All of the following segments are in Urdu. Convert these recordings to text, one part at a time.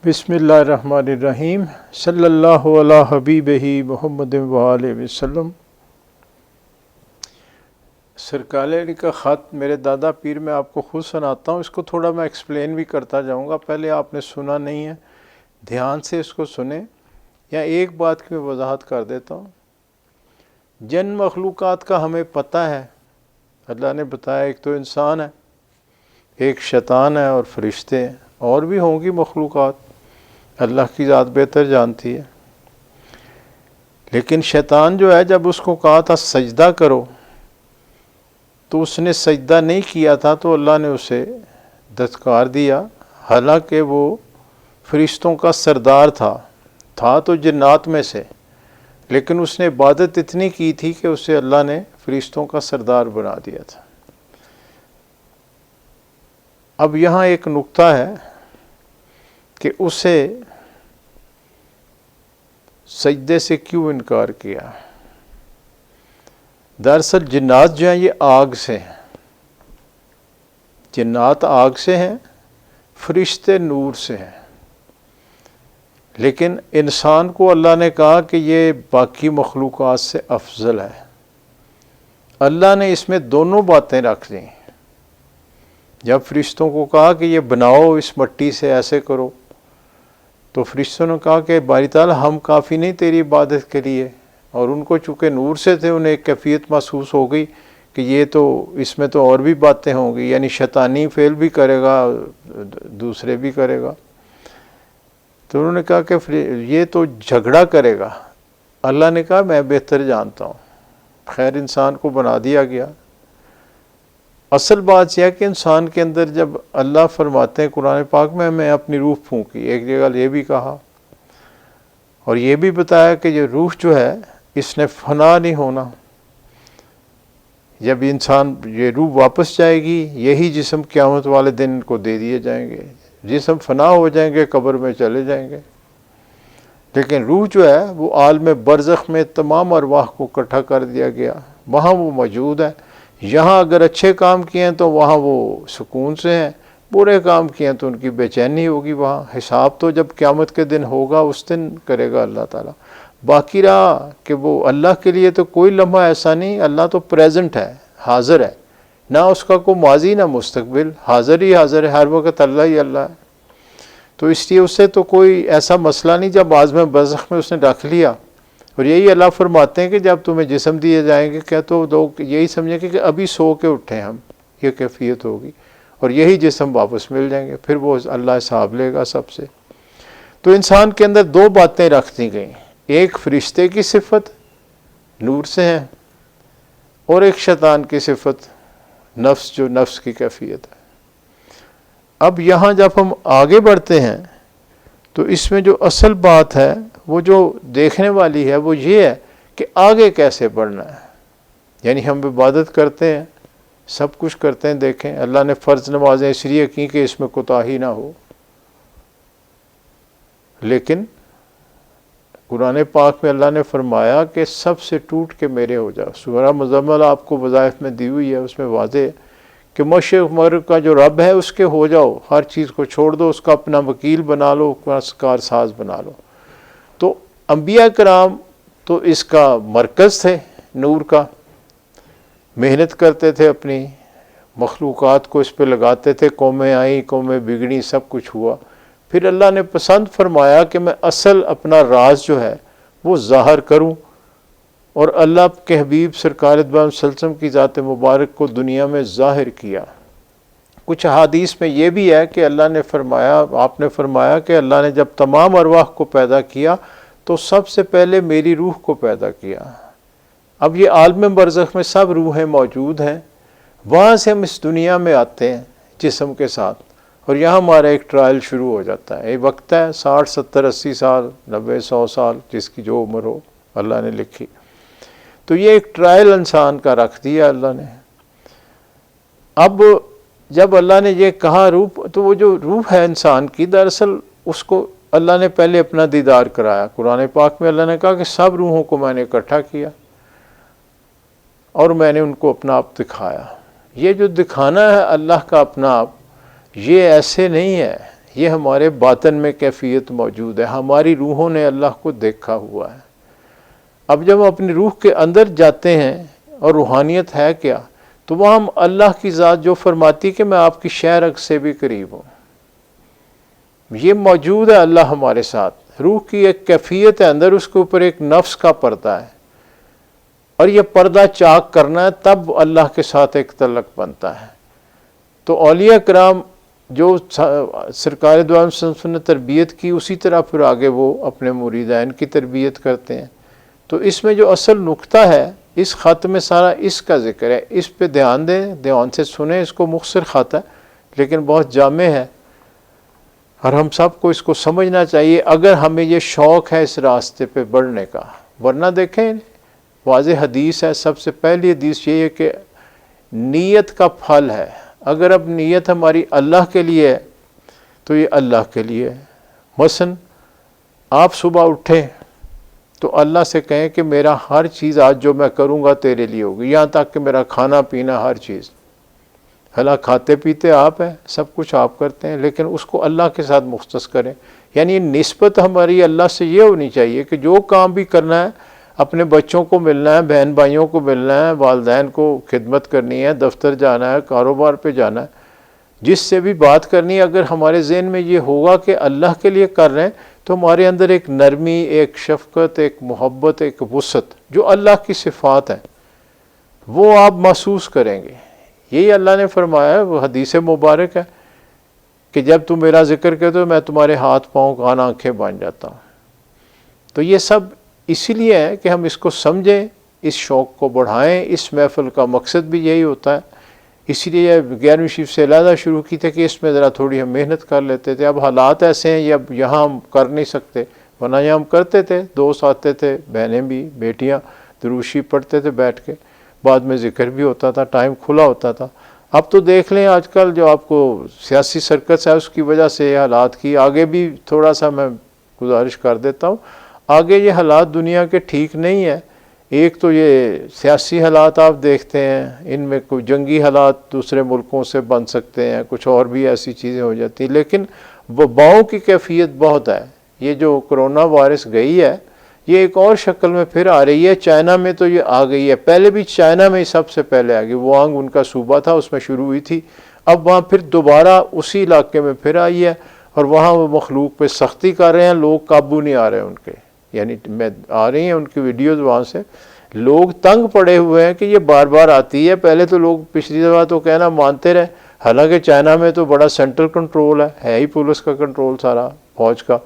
بسم اللہ الرحمن الرحیم صلی اللہ علی حبیبہ محمد وآلہ وسلم۔ سرکار علی کا خط میرے دادا پیر میں آپ کو خود سناتا ہوں، اس کو تھوڑا میں ایکسپلین بھی کرتا جاؤں گا، پہلے آپ نے سنا نہیں ہے، دھیان سے اس کو سنیں۔ یا ایک بات کی میں وضاحت کر دیتا ہوں، جن مخلوقات کا ہمیں پتہ ہے، اللہ نے بتایا ایک تو انسان ہے، ایک شیطان ہے اور فرشتے ہیں، اور بھی ہوں گی مخلوقات، اللہ کی ذات بہتر جانتی ہے۔ لیکن شیطان جو ہے، جب اس کو کہا تھا سجدہ کرو تو اس نے سجدہ نہیں کیا تھا، تو اللہ نے اسے دھتکار دیا، حالانکہ وہ فرشتوں کا سردار تھا تو جنات میں سے، لیکن اس نے عبادت اتنی کی تھی کہ اسے اللہ نے فرشتوں کا سردار بنا دیا تھا۔ اب یہاں ایک نقطہ ہے کہ اسے سجدے سے کیوں انکار کیا۔ دراصل جنات جو ہیں یہ آگ سے ہیں، جنات آگ سے ہیں، فرشتے نور سے ہیں، لیکن انسان کو اللہ نے کہا کہ یہ باقی مخلوقات سے افضل ہے۔ اللہ نے اس میں دونوں باتیں رکھ دیں۔ جب فرشتوں کو کہا کہ یہ بناؤ، اس مٹی سے ایسے کرو، تو فرشتوں نے کہا کہ باری تعالیٰ ہم کافی نہیں تیری عبادت کے لیے، اور ان کو چونکہ نور سے تھے انہیں ایک کیفیت محسوس ہو گئی کہ یہ تو اس میں تو اور بھی باتیں ہوں گی، یعنی شیطانی فعل بھی کرے گا، دوسرے بھی کرے گا۔ تو انہوں نے کہا کہ یہ تو جھگڑا کرے گا۔ اللہ نے کہا میں بہتر جانتا ہوں، خیر انسان کو بنا دیا گیا۔ اصل بات یہ ہے کہ انسان کے اندر جب اللہ فرماتے ہیں قرآن پاک میں اپنی روح پھونکی، ایک جگہ یہ بھی کہا اور یہ بھی بتایا کہ یہ روح جو ہے اس نے فنا نہیں ہونا، جب انسان یہ روح واپس جائے گی، یہی جسم قیامت والے دن کو دے دیے جائیں گے، جسم فنا ہو جائیں گے، قبر میں چلے جائیں گے، لیکن روح جو ہے وہ عالم برزخ میں تمام ارواح کو اکٹھا کر دیا گیا، وہاں وہ موجود ہے۔ یہاں اگر اچھے کام کیے ہیں تو وہاں وہ سکون سے ہیں، برے کام کیے ہیں تو ان کی بے چینی ہوگی۔ وہاں حساب تو جب قیامت کے دن ہوگا اس دن کرے گا اللہ تعالیٰ۔ باقی رہا کہ وہ اللہ کے لیے تو کوئی لمحہ ایسا نہیں، اللہ تو پریزنٹ ہے، حاضر ہے، نہ اس کا کوئی ماضی نہ مستقبل، حاضر ہی حاضر ہے، ہر وقت اللہ ہی اللہ ہے۔ تو اس لیے اسے تو کوئی ایسا مسئلہ نہیں جب عالم برزخ میں اس نے رکھ لیا۔ اور یہی اللہ فرماتے ہیں کہ جب تمہیں جسم دیے جائیں گے، کیا تو لوگ یہی سمجھیں کہ ابھی سو کے اٹھے ہم، یہ کیفیت ہوگی، اور یہی جسم واپس مل جائیں گے، پھر وہ اللہ حساب لے گا سب سے۔ تو انسان کے اندر دو باتیں رکھ دی گئیں، ایک فرشتے کی صفت نور سے ہے، اور ایک شیطان کی صفت نفس، جو نفس کی کیفیت ہے۔ اب یہاں جب ہم آگے بڑھتے ہیں تو اس میں جو اصل بات ہے وہ جو دیکھنے والی ہے وہ یہ ہے کہ آگے کیسے بڑھنا ہے۔ یعنی ہم عبادت کرتے ہیں، سب کچھ کرتے ہیں، دیکھیں اللہ نے فرض نمازیں اس لیے کی کہ اس میں کوتاہی نہ ہو، لیکن قرآن پاک میں اللہ نے فرمایا کہ سب سے ٹوٹ کے میرے ہو جاؤ۔ سورہ مزمل آپ کو وظائف میں دی ہوئی ہے، اس میں واضح ہے کہ مشرق مغرب کا جو رب ہے اس کے ہو جاؤ، ہر چیز کو چھوڑ دو، اس کا اپنا وکیل بنا لو، کار ساز بنا لو۔ تو انبیاء کرام تو اس کا مرکز تھے، نور کا، محنت کرتے تھے، اپنی مخلوقات کو اس پہ لگاتے تھے، قومیں آئیں، قومیں بگڑیں، سب کچھ ہوا۔ پھر اللہ نے پسند فرمایا کہ میں اصل اپنا راز جو ہے وہ ظاہر کروں، اور اللہ کے حبیب سرکار دو عالم صلی اللہ علیہ وسلم کی ذات مبارک کو دنیا میں ظاہر کیا۔ کچھ احادیث میں یہ بھی ہے کہ اللہ نے فرمایا، آپ نے فرمایا کہ اللہ نے جب تمام ارواح کو پیدا کیا تو سب سے پہلے میری روح کو پیدا کیا۔ اب یہ عالم برزخ میں سب روحیں موجود ہیں، وہاں سے ہم اس دنیا میں آتے ہیں جسم کے ساتھ، اور یہاں ہمارا ایک ٹرائل شروع ہو جاتا ہے۔ یہ وقت ہے 60 70 80 سال 90 100 سال، جس کی جو عمر ہو اللہ نے لکھی۔ تو یہ ایک ٹرائل انسان کا رکھ دیا اللہ نے۔ اب جب اللہ نے یہ کہا روح، تو وہ جو روح ہے انسان کی، دراصل اس کو اللہ نے پہلے اپنا دیدار کرایا۔ قرآن پاک میں اللہ نے کہا کہ سب روحوں کو میں نے اکٹھا کیا اور میں نے ان کو اپنا آپ دکھایا۔ یہ جو دکھانا ہے اللہ کا اپنا آپ، یہ ایسے نہیں ہے، یہ ہمارے باطن میں کیفیت موجود ہے، ہماری روحوں نے اللہ کو دیکھا ہوا ہے۔ اب جب ہم اپنی روح کے اندر جاتے ہیں، اور روحانیت ہے کیا، تو وہ ہم اللہ کی ذات جو فرماتی کہ میں آپ کی شہ رگ سے بھی قریب ہوں، یہ موجود ہے اللہ ہمارے ساتھ۔ روح کی ایک کیفیت ہے اندر، اس کے اوپر ایک نفس کا پردہ ہے، اور یہ پردہ چاک کرنا ہے، تب اللہ کے ساتھ ایک تعلق بنتا ہے۔ تو اولیاء کرام جو سرکار دو عالم صلی اللہ علیہ وسلم نے تربیت کی، اسی طرح پھر آگے وہ اپنے مریدین کی تربیت کرتے ہیں۔ تو اس میں جو اصل نقطہ ہے اس خط میں سارا اس کا ذکر ہے، اس پہ دھیان دیں، دھیان سے سنیں۔ اس کو مختصر خط ہے لیکن بہت جامع ہے، اور ہم سب کو اس کو سمجھنا چاہیے اگر ہمیں یہ شوق ہے اس راستے پہ بڑھنے کا۔ ورنہ دیکھیں واضح حدیث ہے، سب سے پہلی حدیث یہ ہے کہ نیت کا پھل ہے۔ اگر اب نیت ہماری اللہ کے لیے ہے تو یہ اللہ کے لیے ہے۔ مثلا آپ صبح اٹھیں تو اللہ سے کہیں کہ میرا ہر چیز آج جو میں کروں گا تیرے لیے ہوگی، یہاں تک کہ میرا کھانا پینا ہر چیز۔ حالانکہ کھاتے پیتے آپ ہیں، سب کچھ آپ کرتے ہیں، لیکن اس کو اللہ کے ساتھ مختص کریں۔ یعنی نسبت ہماری اللہ سے یہ ہونی چاہیے کہ جو کام بھی کرنا ہے، اپنے بچوں کو ملنا ہے، بہن بھائیوں کو ملنا ہے، والدین کو خدمت کرنی ہے، دفتر جانا ہے، کاروبار پہ جانا ہے، جس سے بھی بات کرنی ہے، اگر ہمارے ذہن میں یہ ہوگا کہ اللہ کے لیے کر رہے ہیں تو ہمارے اندر ایک نرمی، ایک شفقت، ایک محبت، ایک وسعت جو اللہ کی صفات ہیں وہ آپ محسوس کریں گے۔ یہی اللہ نے فرمایا ہے، وہ حدیث مبارک ہے کہ جب تم میرا ذکر کرتے ہو میں تمہارے ہاتھ پاؤں کان آنکھیں بن جاتا ہوں۔ تو یہ سب اسی لیے ہے کہ ہم اس کو سمجھیں، اس شوق کو بڑھائیں۔ اس محفل کا مقصد بھی یہی ہوتا ہے، اسی لیے 11ویں شریف سے علیحدہ شروع کی تھے کہ اس میں ذرا تھوڑی ہم محنت کر لیتے تھے۔ اب حالات ایسے ہیں، اب یہاں ہم کر نہیں سکتے، ورنہ یہاں ہم کرتے تھے، دوست آتے تھے، بہنیں بھی، بیٹیاں دروشی پڑھتے تھے بیٹھ کے، بعد میں ذکر بھی ہوتا تھا، ٹائم کھلا ہوتا تھا۔ اب تو دیکھ لیں آج کل جو آپ کو سیاسی سرکس ہے اس کی وجہ سے یہ حالات کی، آگے بھی تھوڑا سا میں گزارش کر دیتا ہوں، آگے یہ حالات دنیا کے ٹھیک نہیں ہے۔ ایک تو یہ سیاسی حالات آپ دیکھتے ہیں، ان میں کوئی جنگی حالات دوسرے ملکوں سے بن سکتے ہیں، کچھ اور بھی ایسی چیزیں ہو جاتی ہیں، لیکن وباؤں کی کیفیت بہت ہے۔ یہ جو کرونا وائرس گئی ہے یہ ایک اور شکل میں پھر آ رہی ہے۔ چائنا میں تو یہ آ گئی ہے، پہلے بھی چائنا میں سب سے پہلے آ گئی، وانگ ان کا صوبہ تھا، اس میں شروع ہوئی تھی، اب وہاں پھر دوبارہ اسی علاقے میں پھر آئی ہے، اور وہاں وہ مخلوق پہ سختی کر رہے ہیں، لوگ قابو نہیں آ رہے ان کے، یعنی میں آ رہی ہیں ان کی ویڈیوز وہاں سے، لوگ تنگ پڑے ہوئے ہیں کہ یہ بار بار آتی ہے۔ پہلے تو لوگ پچھلی دفعہ تو کہنا مانتے رہے، حالانکہ چائنا میں تو بڑا سینٹرل کنٹرول ہے ہی پولیس کا کنٹرول سارا، فوج کا،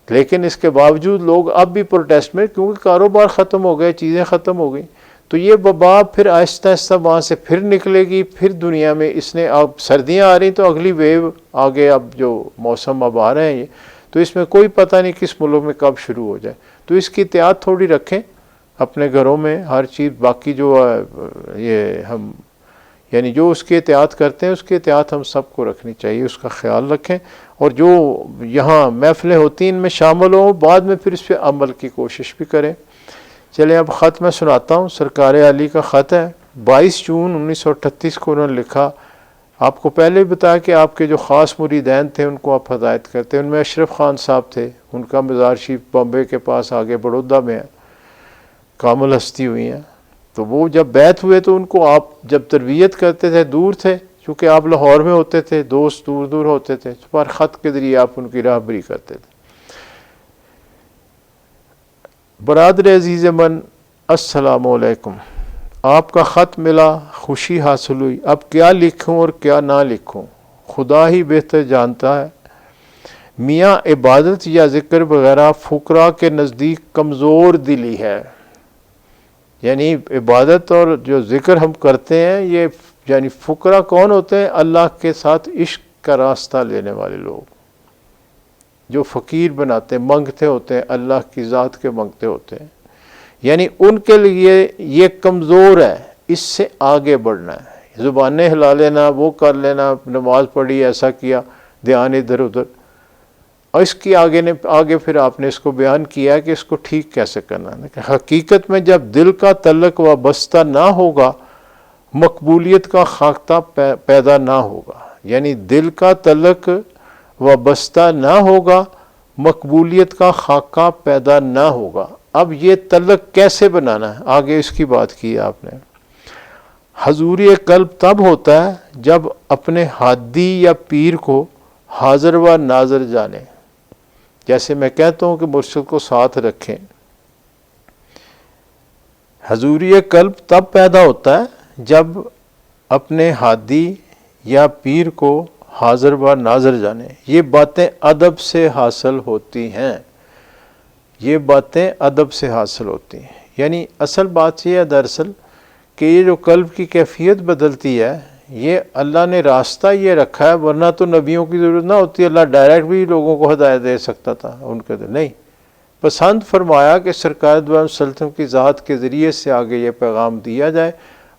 لیکن اس کے باوجود لوگ اب بھی پروٹیسٹ میں، کیونکہ کاروبار ختم ہو گئے، چیزیں ختم ہو گئیں۔ تو یہ وبا پھر آہستہ آہستہ وہاں سے پھر نکلے گی، پھر دنیا میں اس نے، اب سردیاں آ رہی تو اگلی ویو آگے، اب جو موسم اب آ رہے ہیں یہ، تو اس میں کوئی پتہ نہیں کس ملک میں کب شروع ہو جائے۔ تو اس کی احتیاط تھوڑی رکھیں اپنے گھروں میں، ہر چیز باقی جو یہ ہم یعنی جو اس کی احتیاط کرتے ہیں اس کی احتیاط ہم سب کو رکھنی چاہیے، اس کا خیال رکھیں، اور جو یہاں محفلیں ہوتی ہیں ان میں شامل ہوں، بعد میں پھر اس پہ عمل کی کوشش بھی کریں۔ چلیں اب خط میں سناتا ہوں، سرکار عالی کا خط ہے، 22 جون 1938 کو انہوں نے لکھا۔ آپ کو پہلے بھی بتایا کہ آپ کے جو خاص مریدین تھے ان کو آپ ہدایت کرتے ہیں، ان میں اشرف خان صاحب تھے، ان کا مزار شریف بامبے کے پاس آگے بڑودہ میں ہے، کامل ہستی ہوئی ہیں۔ تو وہ جب بیعت ہوئے تو ان کو آپ جب تربیت کرتے تھے، دور تھے چونکہ آپ لاہور میں ہوتے تھے، دوست دور دور ہوتے تھے، پر خط کے ذریعے آپ ان کی راہبری کرتے تھے۔ برادر عزیز من، السلام علیکم، آپ کا خط ملا، خوشی حاصل ہوئی، اب کیا لکھوں اور کیا نہ لکھوں، خدا ہی بہتر جانتا ہے۔ میاں عبادت یا ذکر وغیرہ فقراء کے نزدیک کمزور دلی ہے، یعنی عبادت اور جو ذکر ہم کرتے ہیں یہ، یعنی فقراء کون ہوتے ہیں؟ اللہ کے ساتھ عشق کا راستہ لینے والے لوگ، جو فقیر بناتے ہیں، منگتے ہوتے ہیں، اللہ کی ذات کے منگتے ہوتے ہیں، یعنی ان کے لیے یہ کمزور ہے، اس سے آگے بڑھنا ہے، زبانیں ہلا لینا، وہ کر لینا، نماز پڑھی، ایسا کیا، دھیان ادھر ادھر، اور اس کی آگے پھر آپ نے اس کو بیان کیا کہ اس کو ٹھیک کیسے کرنا ہے۔ کہ حقیقت میں جب دل کا تعلق وابستہ نہ ہوگا، مقبولیت کا خاکہ پیدا نہ ہوگا، یعنی دل کا تعلق وابستہ نہ ہوگا، مقبولیت کا خاکہ پیدا نہ ہوگا۔ اب یہ تعلق کیسے بنانا ہے، آگے اس کی بات کی آپ نے۔ حضور قلب تب ہوتا ہے جب اپنے ہادی یا پیر کو حاضر و ناظر جانے۔ جیسے میں کہتا ہوں کہ مرشد کو ساتھ رکھیں، حضوری قلب تب پیدا ہوتا ہے جب اپنے ہادی یا پیر کو حاضر و ناظر جانے۔ یہ باتیں ادب سے حاصل ہوتی ہیں، یہ باتیں ادب سے حاصل ہوتی ہیں۔ یعنی اصل بات یہ ہے دراصل کہ یہ جو قلب کی کیفیت بدلتی ہے، یہ اللہ نے راستہ یہ رکھا ہے، ورنہ تو نبیوں کی ضرورت نہ ہوتی، اللہ ڈائریکٹ بھی لوگوں کو ہدایت دے سکتا تھا، ان کے دل نہیں، پسند فرمایا کہ سرکار دو عالم صلی اللہ علیہ وسلم کی ذات کے ذریعے سے آگے یہ پیغام دیا جائے۔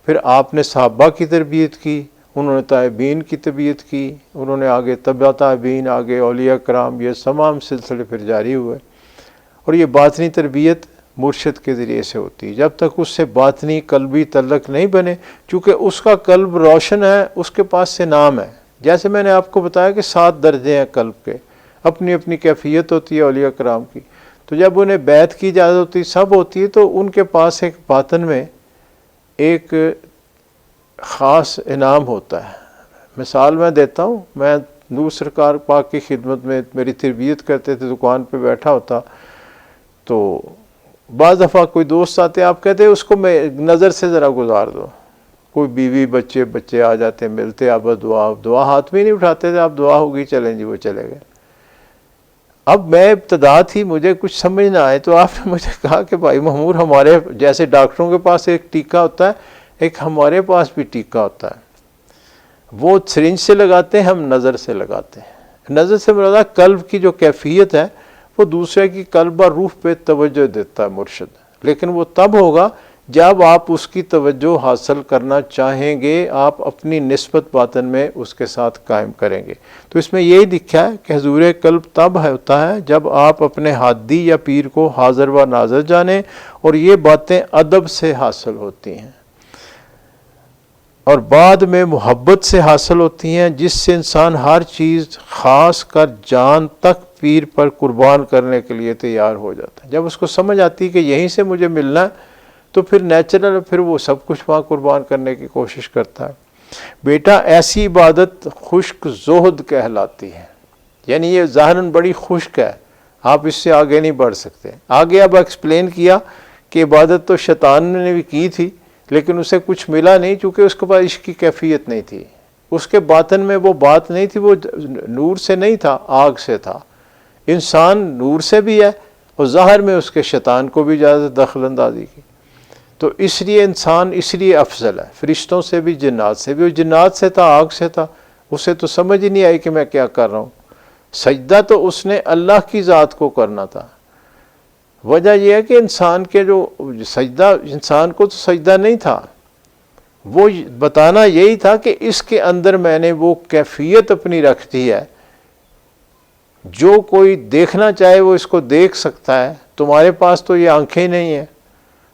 پھر آپ نے صحابہ کی تربیت کی، انہوں نے تابعین کی تربیت کی، انہوں نے آگے تبع تابعین، آگے اولیاء کرام، یہ تمام سلسلے پھر جاری ہوئے۔ اور یہ باطنی تربیت مرشد کے ذریعے سے ہوتی ہے، جب تک اس سے باطنی قلبی تعلق نہیں بنے، چونکہ اس کا قلب روشن ہے، اس کے پاس سے نام ہے۔ جیسے میں نے آپ کو بتایا کہ 7 درجے ہیں قلب کے، اپنی اپنی کیفیت ہوتی ہے اولیاء کرام کی، تو جب انہیں بیعت کی اجازت ہوتی ہے، سب ہوتی ہے، تو ان کے پاس ایک باطن میں ایک خاص انعام ہوتا ہے۔ مثال میں دیتا ہوں، میں نور سرکار پاک کی خدمت میں میری تربیت کرتے تھے، دکان پہ بیٹھا ہوتا، تو بعض دفعہ کوئی دوست آتے، آپ کہتے اس کو میں نظر سے ذرا گزار دو، کوئی بیوی بچے آ جاتے، ملتے، آپ دعا ہاتھ میں نہیں اٹھاتے تھے، آپ دعا ہوگی چلیں جی، وہ چلے گئے۔ اب میں ابتدا تھی، مجھے کچھ سمجھ نہ آئے، تو آپ نے مجھے کہا کہ بھائی محمود، ہمارے جیسے ڈاکٹروں کے پاس ایک ٹیکہ ہوتا ہے، ایک ہمارے پاس بھی ٹیکہ ہوتا ہے، وہ سرنج سے لگاتے ہیں، ہم نظر سے لگاتے ہیں۔ نظر سے مراد قلب کی جو کیفیت ہے، وہ دوسرے کی قلب اور روح پہ توجہ دیتا ہے مرشد، لیکن وہ تب ہوگا جب آپ اس کی توجہ حاصل کرنا چاہیں گے، آپ اپنی نسبت باطن میں اس کے ساتھ قائم کریں گے۔ تو اس میں یہی لکھا ہے کہ حضور قلب تب ہوتا ہے جب آپ اپنے ہادی یا پیر کو حاضر و ناظر جانیں، اور یہ باتیں ادب سے حاصل ہوتی ہیں اور بعد میں محبت سے حاصل ہوتی ہیں، جس سے انسان ہر چیز خاص کر جان تک پیر پر قربان کرنے کے لیے تیار ہو جاتا ہے۔ جب اس کو سمجھ آتی کہ یہیں سے مجھے ملنا ہے، تو پھر نیچرل، پھر وہ سب کچھ وہاں قربان کرنے کی کوشش کرتا ہے۔ بیٹا، ایسی عبادت خشک زہد کہلاتی ہے، یعنی یہ ظاہراً بڑی خشک ہے، آپ اس سے آگے نہیں بڑھ سکتے۔ آگے اب ایکسپلین کیا کہ عبادت تو شیطان نے بھی کی تھی، لیکن اسے کچھ ملا نہیں، چونکہ اس کے پاس عشق کی کیفیت نہیں تھی، اس کے باطن میں وہ بات نہیں تھی، وہ نور سے نہیں تھا، آگ سے تھا۔ انسان نور سے بھی ہے، اور ظاہر میں اس کے شیطان کو بھی اجازت دخل اندازی کی، تو اس لیے انسان اس لیے افضل ہے، فرشتوں سے بھی، جنات سے بھی۔ وہ جنات سے تھا، آگ سے تھا، اسے تو سمجھ ہی نہیں آئی کہ میں کیا کر رہا ہوں۔ سجدہ تو اس نے اللہ کی ذات کو کرنا تھا۔ وجہ یہ ہے کہ انسان کے جو سجدہ، انسان کو تو سجدہ نہیں تھا، وہ بتانا یہی تھا کہ اس کے اندر میں نے وہ کیفیت اپنی رکھ دی ہے، جو کوئی دیکھنا چاہے وہ اس کو دیکھ سکتا ہے۔ تمہارے پاس تو یہ آنکھیں نہیں ہیں،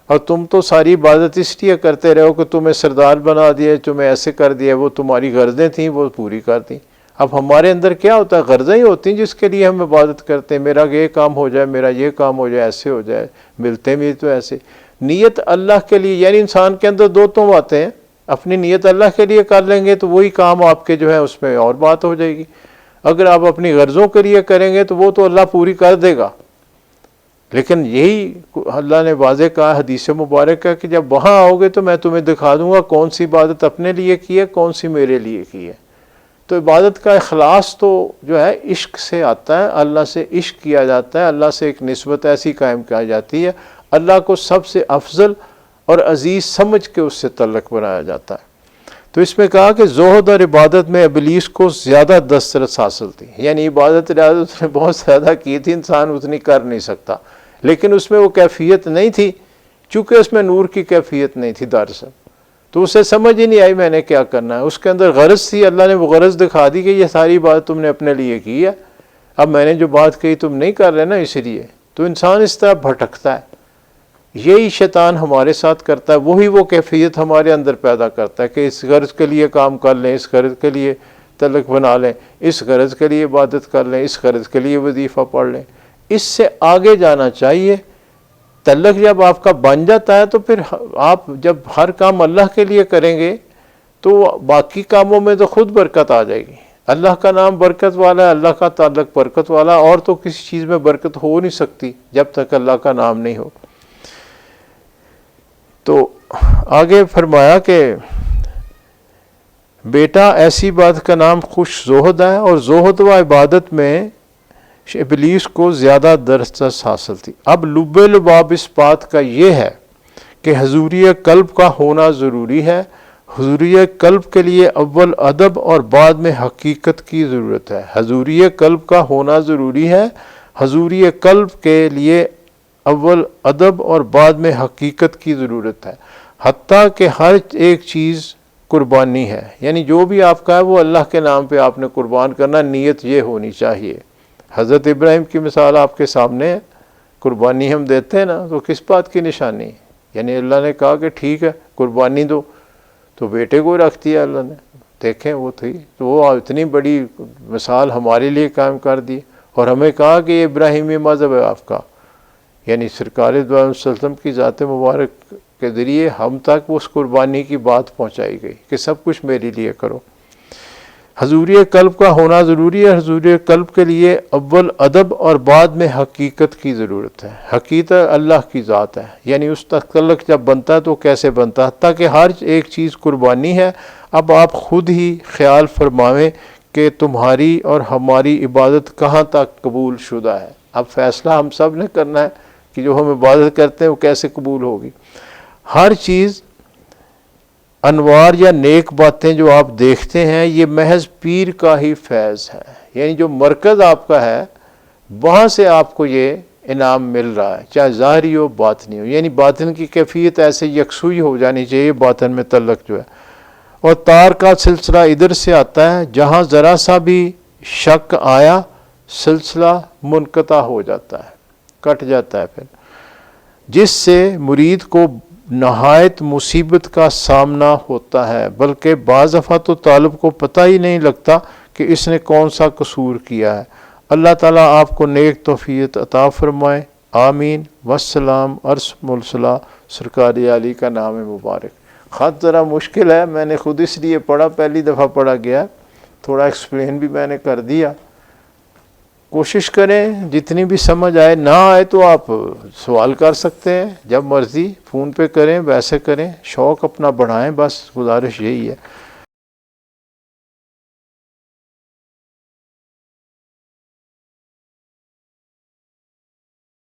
اور تم تو ساری عبادت اس لیے کرتے رہو کہ تمہیں سردار بنا دیا، تمہیں ایسے کر دیا، وہ تمہاری غرضیں تھیں، وہ پوری کر دیں۔ اب ہمارے اندر کیا ہوتا ہے؟ غرضیں ہی ہوتی ہیں جس کے لیے ہم عبادت کرتے ہیں، میرا یہ کام ہو جائے، میرا یہ کام ہو جائے، ایسے ہو جائے، ملتے بھی تو ایسے۔ نیت اللہ کے لیے، یعنی انسان کے اندر دو تو باتیں ہیں، اپنی نیت اللہ کے لیے کر لیں گے تو وہی کام آپ کے جو ہے اس میں اور بات ہو جائے گی۔ اگر آپ اپنی غرضوں کے لیے کریں گے تو وہ تو اللہ پوری کر دے گا، لیکن یہی اللہ نے واضح کہا، حدیث مبارک ہے کہ جب وہاں آؤ گے تو میں تمہیں دکھا دوں گا کون سی عبادت اپنے لیے کی ہے، کون سی میرے لیے کی ہے۔ تو عبادت کا اخلاص تو جو ہے عشق سے آتا ہے، اللہ سے عشق کیا جاتا ہے، اللہ سے ایک نسبت ایسی قائم کی جاتی ہے، اللہ کو سب سے افضل اور عزیز سمجھ کے اس سے تعلق بنایا جاتا ہے۔ تو اس میں کہا کہ زہد اور عبادت میں ابلیس کو زیادہ دسترس حاصل تھی، یعنی عبادت نے بہت زیادہ کی تھی، انسان اتنی کر نہیں سکتا، لیکن اس میں وہ کیفیت نہیں تھی، چونکہ اس میں نور کی کیفیت نہیں تھی دراصل، تو اسے سمجھ ہی نہیں آئی میں نے کیا کرنا ہے۔ اس کے اندر غرض تھی، اللہ نے وہ غرض دکھا دی کہ یہ ساری بات تم نے اپنے لیے کی ہے، اب میں نے جو بات کہی تم نہیں کر رہے نا، اس لیے تو انسان اس طرح بھٹکتا ہے۔ یہی شیطان ہمارے ساتھ کرتا ہے، وہی وہ کیفیت ہمارے اندر پیدا کرتا ہے کہ اس غرض کے لیے کام کر لیں، اس غرض کے لیے تعلق بنا لیں، اس غرض کے لیے عبادت کر لیں، اس غرض کے لیے وظیفہ پڑھ لیں۔ اس سے آگے جانا چاہیے۔ تعلق جب آپ کا بن جاتا ہے تو پھر آپ جب ہر کام اللہ کے لیے کریں گے تو باقی کاموں میں تو خود برکت آ جائے گی۔ اللہ کا نام برکت والا ہے، اللہ کا تعلق برکت والا، اور تو کسی چیز میں برکت ہو نہیں سکتی جب تک اللہ کا نام نہیں ہو۔ تو آگے فرمایا کہ بیٹا ایسی بات کا نام خوش زہد ہے، اور زہد و عبادت میں ابلیس کو زیادہ دسترس حاصل تھی۔ اب لب لباب اس بات کا یہ ہے کہ حضوری قلب کا ہونا ضروری ہے۔ حضوری قلب کے لیے اول ادب اور بعد میں حقیقت کی ضرورت ہے۔ حضوری قلب کا ہونا ضروری ہے۔ حضوری قلب کے لیے اول ادب اور بعد میں حقیقت کی ضرورت ہے، حتیٰ کہ ہر ایک چیز قربانی ہے، یعنی جو بھی آپ کا ہے وہ اللہ کے نام پہ آپ نے قربان کرنا، نیت یہ ہونی چاہیے۔ حضرت ابراہیم کی مثال آپ کے سامنے ہے، قربانی ہم دیتے ہیں نا تو کس بات کی نشانی؟ یعنی اللہ نے کہا کہ ٹھیک ہے قربانی دو، تو بیٹے کو رکھ دیا اللہ نے، دیکھیں وہ تھی، تو وہ اتنی بڑی مثال ہمارے لیے قائم کر دی، اور ہمیں کہا کہ یہ ابراہیمی مذہب ہے آپ کا، یعنی سرکار دو عالم صلی اللہ علیہ وسلم کی ذات مبارک کے ذریعے ہم تک اس قربانی کی بات پہنچائی گئی کہ سب کچھ میرے لیے کرو۔ حضوری قلب کا ہونا ضروری ہے۔ حضوری قلب کے لیے اول ادب اور بعد میں حقیقت کی ضرورت ہے۔ حقیقت اللہ کی ذات ہے، یعنی اس تک تعلق جب بنتا ہے تو کیسے بنتا ہے؟ تاکہ ہر ایک چیز قربانی ہے۔ اب آپ خود ہی خیال فرمائیں کہ تمہاری اور ہماری عبادت کہاں تک قبول شدہ ہے۔ اب فیصلہ ہم سب نے کرنا ہے کہ جو ہم عبادت کرتے ہیں وہ کیسے قبول ہوگی۔ ہر چیز انوار یا نیک باتیں جو آپ دیکھتے ہیں یہ محض پیر کا ہی فیض ہے، یعنی جو مرکز آپ کا ہے وہاں سے آپ کو یہ انعام مل رہا ہے، چاہے ظاہری ہو باطنی ہو، یعنی باطن کی کیفیت ایسے یکسوئی ہو جانی چاہیے باطن میں تعلق جو ہے۔ اور تار کا سلسلہ ادھر سے آتا ہے، جہاں ذرا سا بھی شک آیا سلسلہ منقطع ہو جاتا ہے، کٹ جاتا ہے پھر، جس سے مرید کو نہایت مصیبت کا سامنا ہوتا ہے، بلکہ بعض دفعہ تو طالب کو پتہ ہی نہیں لگتا کہ اس نے کون سا قصور کیا ہے۔ اللہ تعالیٰ آپ کو نیک توفیق عطا فرمائے، آمین۔ والسلام، عرص ملسلہ، سرکار علی کا نام مبارک۔ خط ذرا مشکل ہے، میں نے خود اس لیے پڑھا، پہلی دفعہ پڑھا گیا، تھوڑا ایکسپلین بھی میں نے کر دیا۔ کوشش کریں جتنی بھی سمجھ آئے، نہ آئے تو آپ سوال کر سکتے ہیں جب مرضی، فون پہ کریں، ویسے کریں، شوق اپنا بڑھائیں، بس گزارش یہی ہے۔